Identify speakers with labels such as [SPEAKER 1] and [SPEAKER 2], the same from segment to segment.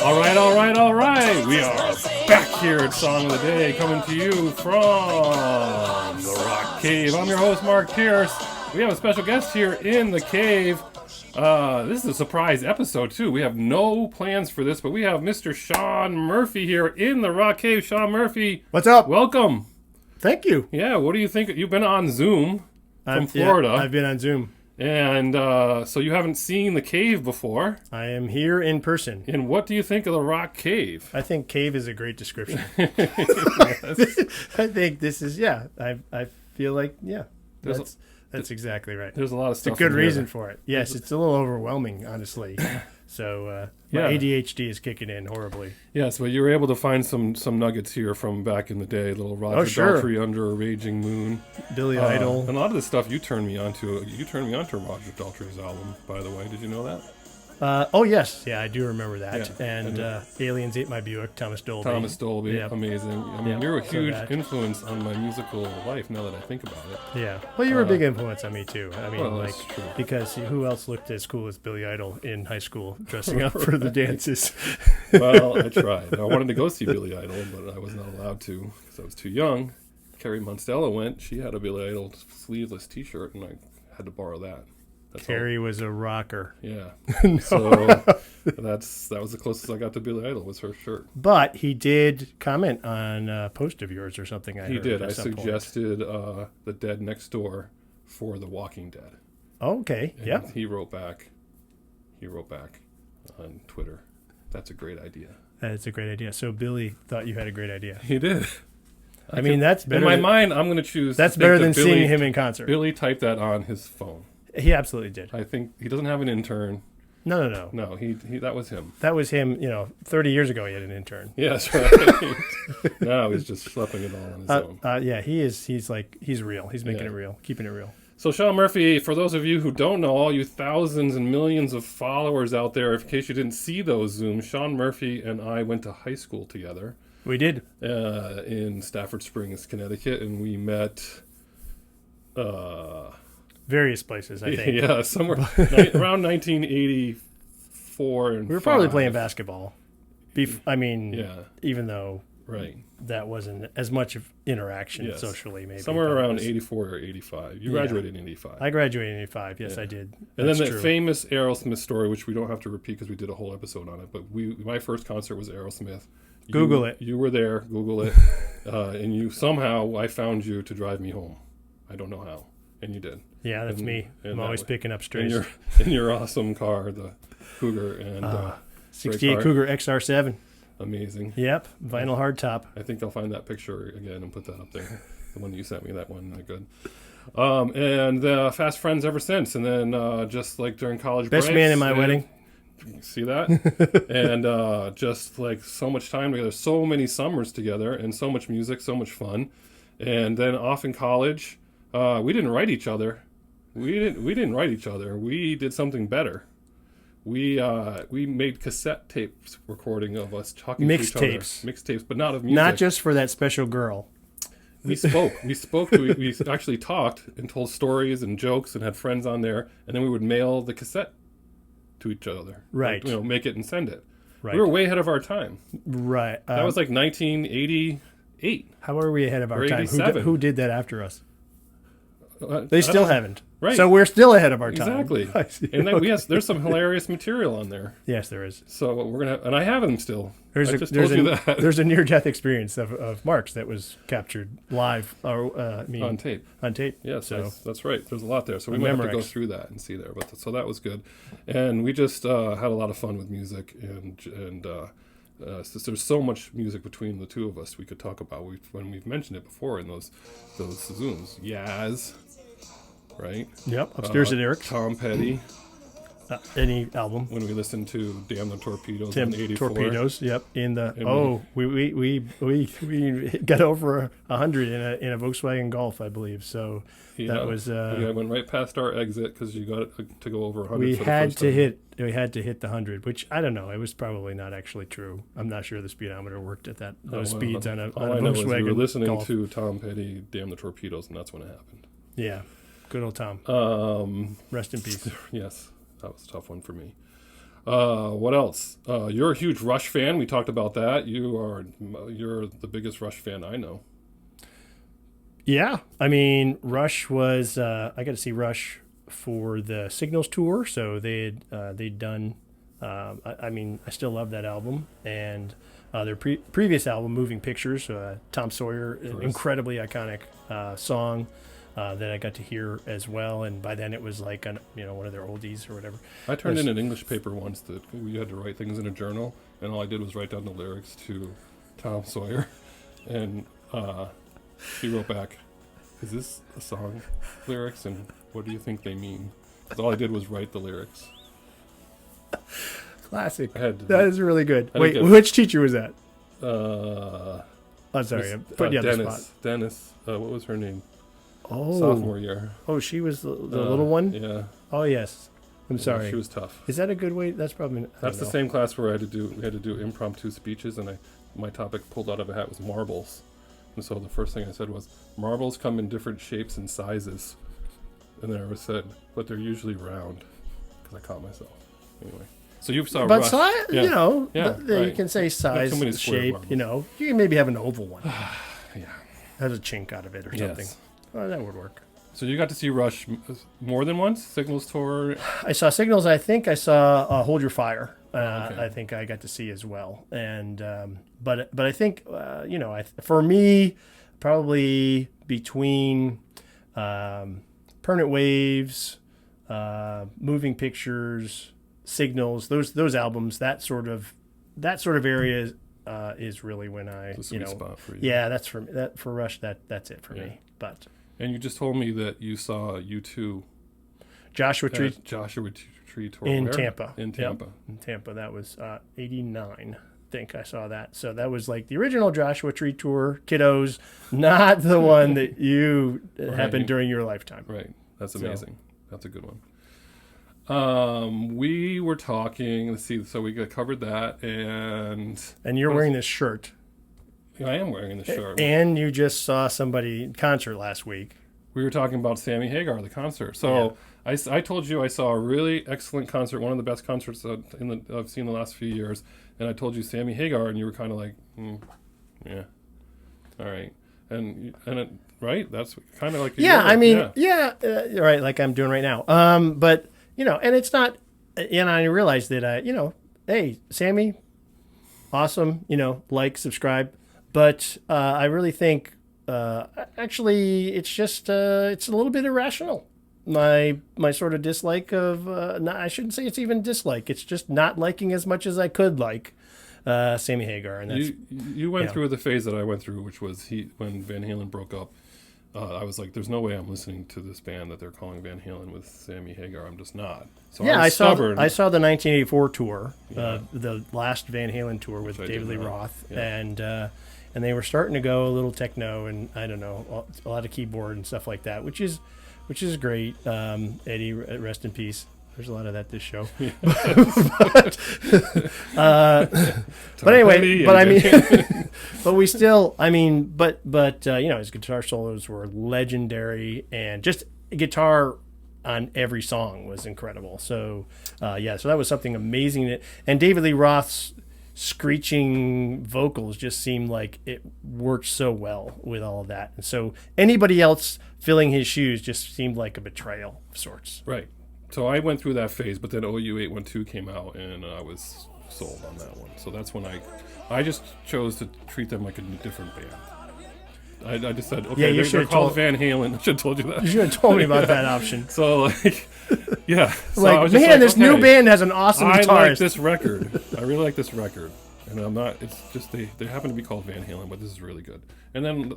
[SPEAKER 1] All right. We are back here at Song of the Day, coming to you from the Rock Cave. I'm your host, Mark Pierce. We have a special guest here in the cave. This is a surprise episode, too. We have no plans for this, but we have Mr. Sean Murphy here in the Rock Cave. Sean Murphy.
[SPEAKER 2] What's up?
[SPEAKER 1] Welcome.
[SPEAKER 2] Thank you.
[SPEAKER 1] Yeah, what do you think? You've been on Zoom from Florida.
[SPEAKER 2] Yeah, I've been on Zoom.
[SPEAKER 1] And so you haven't seen the cave before.
[SPEAKER 2] I am here in person.
[SPEAKER 1] And what do you think of the Rock Cave?
[SPEAKER 2] I think cave is a great description.
[SPEAKER 1] Yes.
[SPEAKER 2] I think this is, I feel like, that's exactly right.
[SPEAKER 1] There's a lot of stuff.
[SPEAKER 2] It's a good reason for it. Yes, it's a little overwhelming, honestly. So my ADHD is kicking in horribly.
[SPEAKER 1] Yes, but you were able to find some nuggets here from back in the day. Little Roger Daltrey Under a Raging Moon.
[SPEAKER 2] Billy Idol.
[SPEAKER 1] And a lot of this stuff you turned me onto. You turned me onto Roger Daltrey's album, by the way. Did you know that?
[SPEAKER 2] Oh, yes. Yeah, I do remember that.
[SPEAKER 1] Yeah.
[SPEAKER 2] And Aliens Ate My Buick, Thomas Dolby.
[SPEAKER 1] Yep. Amazing. I mean, you're a huge influence on my musical life now that I think about it.
[SPEAKER 2] Yeah. Well, you were a big influence on me, too. I mean,
[SPEAKER 1] that's true.
[SPEAKER 2] Because who else looked as cool as Billy Idol in high school dressing up for the dances?
[SPEAKER 1] Well, I tried. I wanted to go see Billy Idol, but I was not allowed to because I was too young. Carrie Monstella went. She had a Billy Idol sleeveless T-shirt, and I had to borrow that.
[SPEAKER 2] Carrie was a rocker.
[SPEAKER 1] Yeah.
[SPEAKER 2] No.
[SPEAKER 1] So that was the closest I got to Billy Idol was her shirt.
[SPEAKER 2] But he did comment on a post of yours or something.
[SPEAKER 1] He did. I suggested The Dead Next Door for The Walking Dead.
[SPEAKER 2] Oh, okay. Yeah.
[SPEAKER 1] He wrote back on Twitter. That's a great idea.
[SPEAKER 2] That's a great idea. So Billy thought you had a great idea.
[SPEAKER 1] He did.
[SPEAKER 2] I mean, that's better.
[SPEAKER 1] In my mind, I'm going to choose.
[SPEAKER 2] That's better than seeing him in concert.
[SPEAKER 1] Billy typed that on his phone.
[SPEAKER 2] He absolutely did.
[SPEAKER 1] I think he doesn't have an intern.
[SPEAKER 2] No.
[SPEAKER 1] No, he that was him.
[SPEAKER 2] That was him, 30 years ago he had an intern.
[SPEAKER 1] Yes, right. Now he's just schlepping it all on his own.
[SPEAKER 2] Yeah, he's real. He's making it real, keeping it real.
[SPEAKER 1] So Sean Murphy, for those of you who don't know, all you thousands and millions of followers out there, in case you didn't see those Zooms, Sean Murphy and I went to high school together.
[SPEAKER 2] We did.
[SPEAKER 1] In Stafford Springs, Connecticut, and we met...
[SPEAKER 2] various places, I think.
[SPEAKER 1] Yeah, somewhere around 1984 and
[SPEAKER 2] we were probably playing basketball. Even though that wasn't as much of interaction socially, maybe.
[SPEAKER 1] Somewhere around 84 or 85. You graduated in 85.
[SPEAKER 2] I graduated in 85, yes, I did.
[SPEAKER 1] And then that famous Aerosmith story, which we don't have to repeat because we did a whole episode on it, but my first concert was Aerosmith.
[SPEAKER 2] Google it.
[SPEAKER 1] You were there, Google it, and I found you to drive me home. I don't know how, and you did.
[SPEAKER 2] Yeah, that's me. I'm always picking up strays.
[SPEAKER 1] In your awesome car, the Cougar, and
[SPEAKER 2] 68 Cougar XR7.
[SPEAKER 1] Amazing.
[SPEAKER 2] Yep, vinyl hardtop.
[SPEAKER 1] I think I'll find that picture again and put that up there. The one you sent me, that one, good. And fast friends ever since. And then just like during college breaks.
[SPEAKER 2] Best man in my wedding.
[SPEAKER 1] See that? And just like so much time together, so many summers together, and so much music, so much fun. And then off in college, we didn't write each other. We didn't write each other. We did something better. We made cassette tapes recording of us talking to each other. Mixed tapes, but not of music.
[SPEAKER 2] Not just for that special girl.
[SPEAKER 1] We spoke. We actually talked and told stories and jokes and had friends on there, and then we would mail the cassette to each other.
[SPEAKER 2] Right.
[SPEAKER 1] Like, make it and send it.
[SPEAKER 2] Right.
[SPEAKER 1] We were way ahead of our time.
[SPEAKER 2] Right.
[SPEAKER 1] That was like 1988.
[SPEAKER 2] How are we ahead of our time? Who did that after us? They still haven't.
[SPEAKER 1] Right.
[SPEAKER 2] So we're still ahead of our time.
[SPEAKER 1] Exactly. And then, there's some hilarious material on there.
[SPEAKER 2] Yes, there is.
[SPEAKER 1] So we're going to, and I have them still.
[SPEAKER 2] There's a near-death experience of Mark's that was captured live,
[SPEAKER 1] on tape.
[SPEAKER 2] On tape.
[SPEAKER 1] Yes,
[SPEAKER 2] so
[SPEAKER 1] that's right. There's a lot there. So we might have to go through that and see there. But so that was good. And we just had a lot of fun with music. And there's so much music between the two of us we could talk about. When we've mentioned it before in those Zooms. Yaz. Right?
[SPEAKER 2] Yep, Upstairs at Eric's.
[SPEAKER 1] Tom Petty.
[SPEAKER 2] Any album.
[SPEAKER 1] When we listened to Damn the Torpedoes in 84.
[SPEAKER 2] Torpedoes, yep. We got over 100 in a Volkswagen Golf, I believe. So that was...
[SPEAKER 1] I went right past our exit because you got to go over 100
[SPEAKER 2] We had to hit the 100, which I don't know. It was probably not actually true. I'm not sure the speedometer worked at those speeds on a Volkswagen Golf. All I know is we
[SPEAKER 1] were listening to Tom Petty, Damn the Torpedoes, and that's when it happened.
[SPEAKER 2] Yeah. Good old Tom. Rest in peace.
[SPEAKER 1] Yes, that was a tough one for me. What else? You're a huge Rush fan. We talked about that. You're the biggest Rush fan I know.
[SPEAKER 2] Yeah, I mean, Rush was. I got to see Rush for the Signals tour, so they'd done. I mean, I still love that album, and their previous album, Moving Pictures, Tom Sawyer, an incredibly iconic song that I got to hear as well. And by then it was like one of their oldies or whatever.
[SPEAKER 1] I turned in an English paper once that we had to write things in a journal, and all I did was write down the lyrics to Tom Sawyer, and she wrote back, "Is this a song lyrics, and what do you think they mean?" Because all I did was write the lyrics.
[SPEAKER 2] Classic. That is really good. Wait, which teacher was that? I'm sorry, I'm putting you on the spot.
[SPEAKER 1] Dennis. What was her name?
[SPEAKER 2] Oh,
[SPEAKER 1] sophomore year.
[SPEAKER 2] Oh, she was the little one.
[SPEAKER 1] Yeah.
[SPEAKER 2] Oh yes. I'm sorry.
[SPEAKER 1] She was tough.
[SPEAKER 2] Is that a good way? That's probably.
[SPEAKER 1] That's the same class where we had to do impromptu speeches, and my topic pulled out of a hat was marbles, and so the first thing I said was, "Marbles come in different shapes and sizes," and then I said, "But they're usually round," because I caught myself. Anyway, so you saw
[SPEAKER 2] but
[SPEAKER 1] Rush.
[SPEAKER 2] Size,
[SPEAKER 1] right.
[SPEAKER 2] You can say size, shape.
[SPEAKER 1] Marbles.
[SPEAKER 2] You can maybe have an oval one.
[SPEAKER 1] Yeah,
[SPEAKER 2] has a chink out of it or something. Oh, that would work.
[SPEAKER 1] So you got to see Rush more than once? Signals tour?
[SPEAKER 2] I saw Signals. I think I saw Hold Your Fire.
[SPEAKER 1] Okay.
[SPEAKER 2] I think I got to see as well. And but I think for me, probably between Permanent Waves, Moving Pictures, Signals, those albums, that sort of area is really when I
[SPEAKER 1] spot for you.
[SPEAKER 2] Yeah, that's for Rush. That's it for me. But.
[SPEAKER 1] And you just told me that you saw U2
[SPEAKER 2] Joshua Tree
[SPEAKER 1] Tour
[SPEAKER 2] in
[SPEAKER 1] where?
[SPEAKER 2] Tampa.
[SPEAKER 1] In Tampa.
[SPEAKER 2] Yep. In Tampa. That was 89. I think I saw that. So that was like the original Joshua Tree Tour, kiddos, not the one that happened during your lifetime.
[SPEAKER 1] Right. That's amazing. That's a good one. We were talking, let's see, so we covered that, and
[SPEAKER 2] you're wearing this shirt.
[SPEAKER 1] I am wearing the shirt.
[SPEAKER 2] And you just saw somebody concert last week.
[SPEAKER 1] We were talking about Sammy Hagar, the concert. So I told you I saw a really excellent concert, one of the best concerts I've seen in the last few years. And I told you Sammy Hagar, and you were kind of like, yeah, all right. And that's kind of like
[SPEAKER 2] right, like I'm doing right now. But and it's not, and I realized that hey, Sammy, awesome, subscribe. But I really think, actually, it's just it's a little bit irrational. My sort of dislike of, I shouldn't say it's even dislike. It's just not liking as much as I could like Sammy Hagar. And that's,
[SPEAKER 1] you went through the phase that I went through, which was when Van Halen broke up. I was like, there's no way I'm listening to this band that they're calling Van Halen with Sammy Hagar. I'm just not. So I saw the
[SPEAKER 2] 1984 tour, the last Van Halen tour with David Lee Roth, and they were starting to go a little techno and I don't know, a lot of keyboard and stuff like that, which is great. Eddie, rest in peace. There's a lot of that this show. But anyway, but we still, his guitar solos were legendary, and just guitar on every song was incredible. So, so that was something amazing. And David Lee Roth's screeching vocals just seemed like it worked so well with all of that. And so anybody else filling his shoes just seemed like a betrayal of sorts.
[SPEAKER 1] Right. So I went through that phase, but then OU812 came out, and I was sold on that one. So that's when I just chose to treat them like a different band. I just said, okay, they're called Van Halen. I should have told you that.
[SPEAKER 2] You should have told me about that option.
[SPEAKER 1] So, yeah. So
[SPEAKER 2] like, I was just this new band has an awesome guitarist.
[SPEAKER 1] I like this record. I really like this record. And I'm not, it's just, they happen to be called Van Halen, but this is really good. And then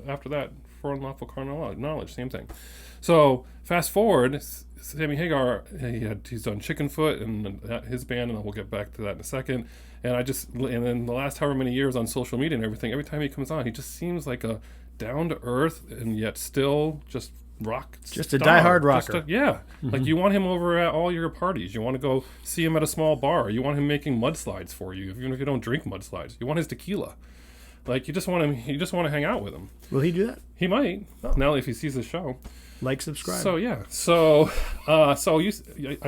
[SPEAKER 1] after that, For Unlawful Carnal Knowledge, same thing. So, fast forward, Sammy Hagar, he's done Chickenfoot and his band, and we'll get back to that in a second. And then the last however many years on social media and everything, every time he comes on, he just seems like a down-to-earth and yet still just rock
[SPEAKER 2] just a diehard rocker.
[SPEAKER 1] Like you want him over at all your parties. You want to go see him at a small bar. You want him making mudslides for you, even if you don't drink mudslides. You want his tequila. Like you just want to hang out with him.
[SPEAKER 2] Will he do that?
[SPEAKER 1] He might now if he sees the show.
[SPEAKER 2] Like, subscribe.
[SPEAKER 1] So yeah, so I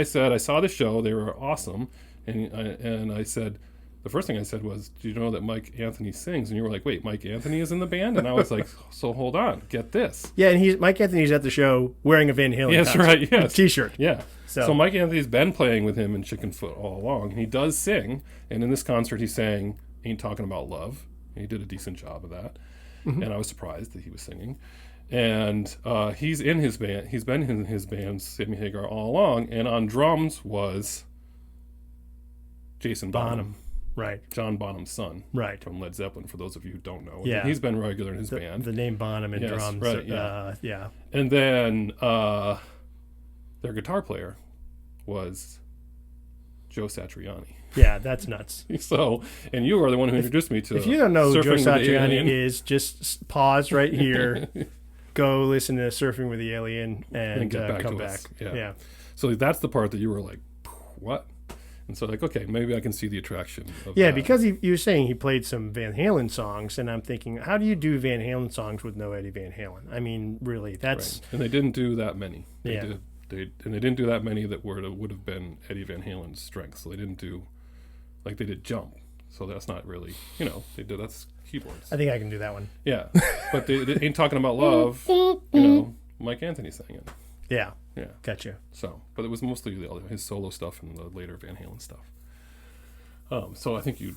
[SPEAKER 1] said I saw the show. They were awesome, and I said the first thing I said was, "Do you know that Mike Anthony sings?" And you were like, "Wait, Mike Anthony is in the band?" And I was like, "So hold on, get this."
[SPEAKER 2] Yeah, and Mike Anthony's at the show wearing a Van Halen
[SPEAKER 1] Yes, right. Yes,
[SPEAKER 2] T-shirt.
[SPEAKER 1] Yeah. So Mike Anthony's been playing with him in Chickenfoot all along, and he does sing. And in this concert, he sang "Ain't Talking About Love." He did a decent job of that, and I was surprised that he was singing. And he's in his band. He's been in his band, Sammy Hagar, all along. And on drums was Jason Bonham.
[SPEAKER 2] Right.
[SPEAKER 1] John Bonham's son.
[SPEAKER 2] Right.
[SPEAKER 1] From Led Zeppelin, for those of you who don't know.
[SPEAKER 2] Yeah.
[SPEAKER 1] He's been regular in his band.
[SPEAKER 2] The name Bonham and drums.
[SPEAKER 1] Right,
[SPEAKER 2] yeah.
[SPEAKER 1] And then their guitar player was Joe Satriani.
[SPEAKER 2] Yeah, that's nuts.
[SPEAKER 1] So, and you are the one who introduced me to.
[SPEAKER 2] If you don't know who Joe
[SPEAKER 1] Surfing with the
[SPEAKER 2] Satriani
[SPEAKER 1] Alien.
[SPEAKER 2] is, just pause right here, go listen to Surfing with the Alien, and
[SPEAKER 1] get back
[SPEAKER 2] come
[SPEAKER 1] to
[SPEAKER 2] back.
[SPEAKER 1] us. Yeah. So that's the part that you were like, what? And so like, okay, maybe I can see the attraction of that.
[SPEAKER 2] Because you were saying he played some Van Halen songs, and I'm thinking, how do you do Van Halen songs with no Eddie Van Halen? I mean, really, that's...
[SPEAKER 1] Right. And they didn't do that many. They
[SPEAKER 2] Yeah.
[SPEAKER 1] they didn't do that many that would have been Eddie Van Halen's strength. So they didn't do, like they did Jump. So that's not really, that's keyboards.
[SPEAKER 2] I think I can do that one.
[SPEAKER 1] Yeah. But they Ain't Talking About Love, Mike Anthony sang it.
[SPEAKER 2] Yeah.
[SPEAKER 1] Yeah.
[SPEAKER 2] Gotcha.
[SPEAKER 1] So, but it was mostly his solo stuff and the later Van Halen stuff. So I think you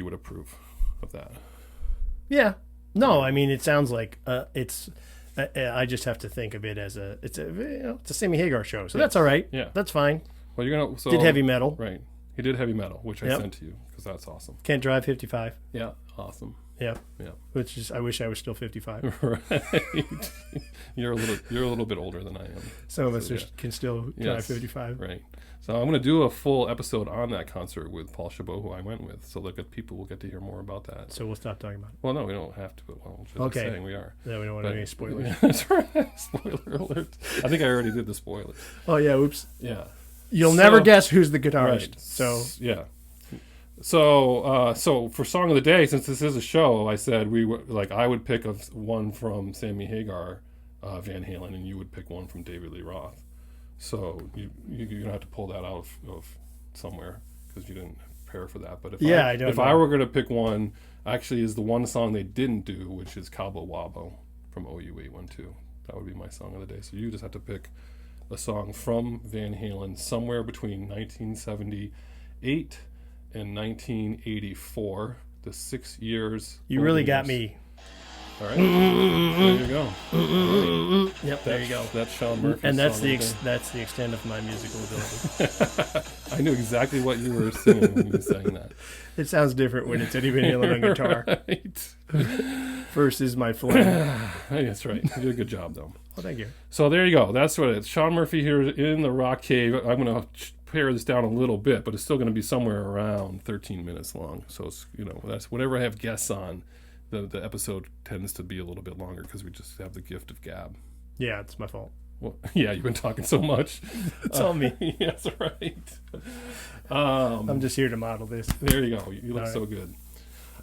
[SPEAKER 1] would approve of that.
[SPEAKER 2] Yeah. No, I mean, it sounds like it's... I just have to think of it as it's a Sammy Hagar show, so that's all right.
[SPEAKER 1] Yeah,
[SPEAKER 2] that's fine.
[SPEAKER 1] Well,
[SPEAKER 2] did heavy metal,
[SPEAKER 1] right? He did heavy metal, which I sent to you because that's awesome.
[SPEAKER 2] Can't drive 55.
[SPEAKER 1] Yeah, awesome.
[SPEAKER 2] Yeah.
[SPEAKER 1] Yeah.
[SPEAKER 2] Which is, I wish I was still 55.
[SPEAKER 1] Right. You're a little bit older than I am.
[SPEAKER 2] Some of us can still drive 55.
[SPEAKER 1] Right. So I'm going to do a full episode on that concert with Paul Chabot, who I went with, so that people will get to hear more about that.
[SPEAKER 2] So we'll stop talking about it.
[SPEAKER 1] Well, no, we don't have to, but just saying we are.
[SPEAKER 2] No, we don't want any spoilers.
[SPEAKER 1] Yeah, that's right. Spoiler alert. I think I already did the spoiler.
[SPEAKER 2] Oh, yeah, oops.
[SPEAKER 1] Yeah.
[SPEAKER 2] You'll never guess who's the guitarist.
[SPEAKER 1] Right.
[SPEAKER 2] So
[SPEAKER 1] yeah. So for song of the day, since this is a show, I said I would pick one from Sammy Hagar, Van Halen, and you would pick one from David Lee Roth. So you're gonna have to pull that out of somewhere because you didn't prepare for that. But if I were gonna pick one, actually is the one song they didn't do, which is Cabo Wabo from OU812. That would be my song of the day. So you just have to pick a song from Van Halen somewhere between 1978 and 1984, the 6 years.
[SPEAKER 2] You really got me.
[SPEAKER 1] All right, there you go.
[SPEAKER 2] Right. Yep, there you go.
[SPEAKER 1] That's Sean Murphy.
[SPEAKER 2] And that's the extent of my musical ability.
[SPEAKER 1] I knew exactly what you were singing when you were saying that.
[SPEAKER 2] It sounds different when it's Eddie Van Halen on guitar.
[SPEAKER 1] Right.
[SPEAKER 2] Versus my flame.
[SPEAKER 1] That's right. You did a good job, though.
[SPEAKER 2] Well, thank you.
[SPEAKER 1] So there you go. That's what it is. Sean Murphy here in the Rock Cave. I'm going to pare this down a little bit, but it's still going to be somewhere around 13 minutes long. So it's, that's whenever I have guests on, the episode tends to be a little bit longer because we just have the gift of gab.
[SPEAKER 2] Yeah, it's my fault.
[SPEAKER 1] Well, yeah, you've been talking so much.
[SPEAKER 2] It's all me.
[SPEAKER 1] Yes, right.
[SPEAKER 2] I'm just here to model this.
[SPEAKER 1] There you go. You look so good.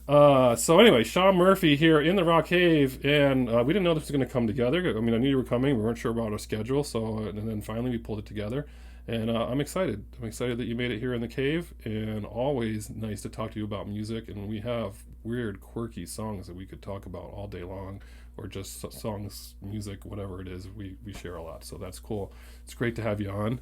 [SPEAKER 1] So anyway, Sean Murphy here in the Rock Cave, and we didn't know this was going to come together. I mean, I knew you were coming. We weren't sure about our schedule, so and then finally we pulled it together. And I'm excited. I'm excited that you made it here in the cave, and always nice to talk to you about music. And we have weird, quirky songs that we could talk about all day long, or just songs, music, whatever it is. We share a lot, so that's cool. It's great to have you on.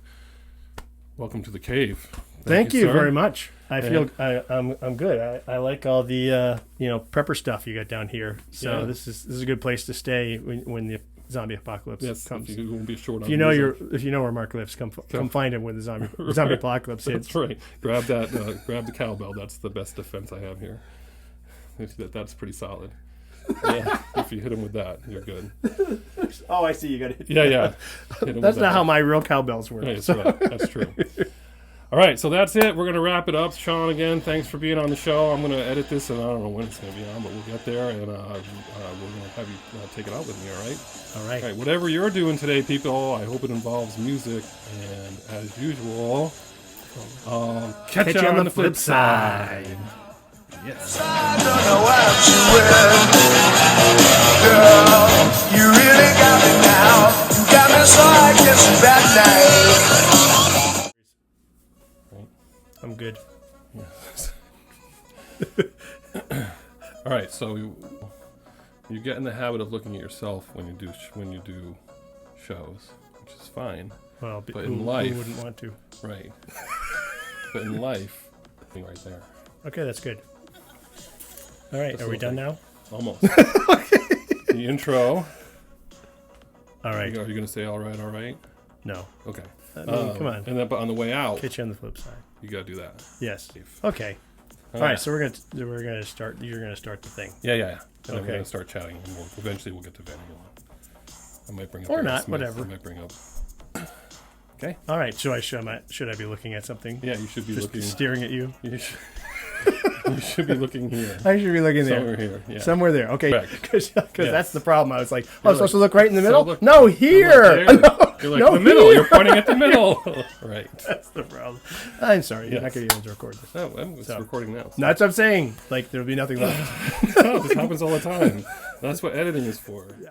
[SPEAKER 1] Welcome to the cave.
[SPEAKER 2] Thank you very much. I feel I'm good. I like all the prepper stuff you got down here. So this is a good place to stay when the zombie apocalypse comes.
[SPEAKER 1] You won't be short on
[SPEAKER 2] if you know where Mark lives, come find him when the zombie apocalypse hits.
[SPEAKER 1] That's right. Grab the cowbell. That's the best defense I have here. That's pretty solid. Yeah, if you hit him with that, you're good.
[SPEAKER 2] Oh, I see. You got to hit.
[SPEAKER 1] Yeah.
[SPEAKER 2] That's not how my real cowbells work.
[SPEAKER 1] Right, right. That's true. All right, so that's it. We're going to wrap it up. Sean, again, thanks for being on the show. I'm going to edit this, and I don't know when it's going to be on, but we'll get there, and we're going to have you take it out with me, all right?
[SPEAKER 2] All right.
[SPEAKER 1] Whatever you're doing today, people, I hope it involves music, and as usual, catch you on the flip side. Yes.
[SPEAKER 3] I don't know what you will. Girl, you really got me now. You got me so I guess that night.
[SPEAKER 2] I'm good.
[SPEAKER 1] All right, so you get in the habit of looking at yourself when you do shows, which is fine.
[SPEAKER 2] Well,
[SPEAKER 1] but in life,
[SPEAKER 2] who wouldn't want to?
[SPEAKER 1] Right. But in life, right there.
[SPEAKER 2] Okay, that's good. All right, are we done now?
[SPEAKER 1] Almost. The intro.
[SPEAKER 2] All right.
[SPEAKER 1] Are you going to say all right?
[SPEAKER 2] No.
[SPEAKER 1] Okay.
[SPEAKER 2] I mean, come on.
[SPEAKER 1] And then, but on the way out,
[SPEAKER 2] Catch you on the flip side.
[SPEAKER 1] you got to do that.
[SPEAKER 2] Yes.
[SPEAKER 1] Safe.
[SPEAKER 2] Okay. All right. So we're gonna start. You're gonna start the thing.
[SPEAKER 1] Yeah. And then we're
[SPEAKER 2] Okay.
[SPEAKER 1] going to start chatting, and eventually we'll get to Vanity One. I might bring up
[SPEAKER 2] Or
[SPEAKER 1] Aaron
[SPEAKER 2] not,
[SPEAKER 1] Smith.
[SPEAKER 2] whatever.
[SPEAKER 1] I might bring up. Okay.
[SPEAKER 2] All right. Should I be looking at something?
[SPEAKER 1] Yeah, you should be
[SPEAKER 2] Just
[SPEAKER 1] looking.
[SPEAKER 2] staring at you.
[SPEAKER 1] You should be looking here.
[SPEAKER 2] I should be looking there.
[SPEAKER 1] Somewhere here. Yeah.
[SPEAKER 2] Somewhere there. Okay. Because
[SPEAKER 1] Yes.
[SPEAKER 2] that's the problem. I was like, I'm
[SPEAKER 1] You're
[SPEAKER 2] supposed to look right in the middle.
[SPEAKER 1] look-
[SPEAKER 2] No, here.
[SPEAKER 1] You're
[SPEAKER 2] No,
[SPEAKER 1] like
[SPEAKER 2] no,
[SPEAKER 1] the middle.
[SPEAKER 2] here.
[SPEAKER 1] You're pointing at the middle. Right.
[SPEAKER 2] That's the problem. I'm sorry. You're not
[SPEAKER 1] Yes.
[SPEAKER 2] going to be able to record this.
[SPEAKER 1] No, it's recording now.
[SPEAKER 2] No, that's what I'm saying. Like, there'll be nothing left.
[SPEAKER 1] No, this happens all the time. That's what editing is for.
[SPEAKER 2] Yeah.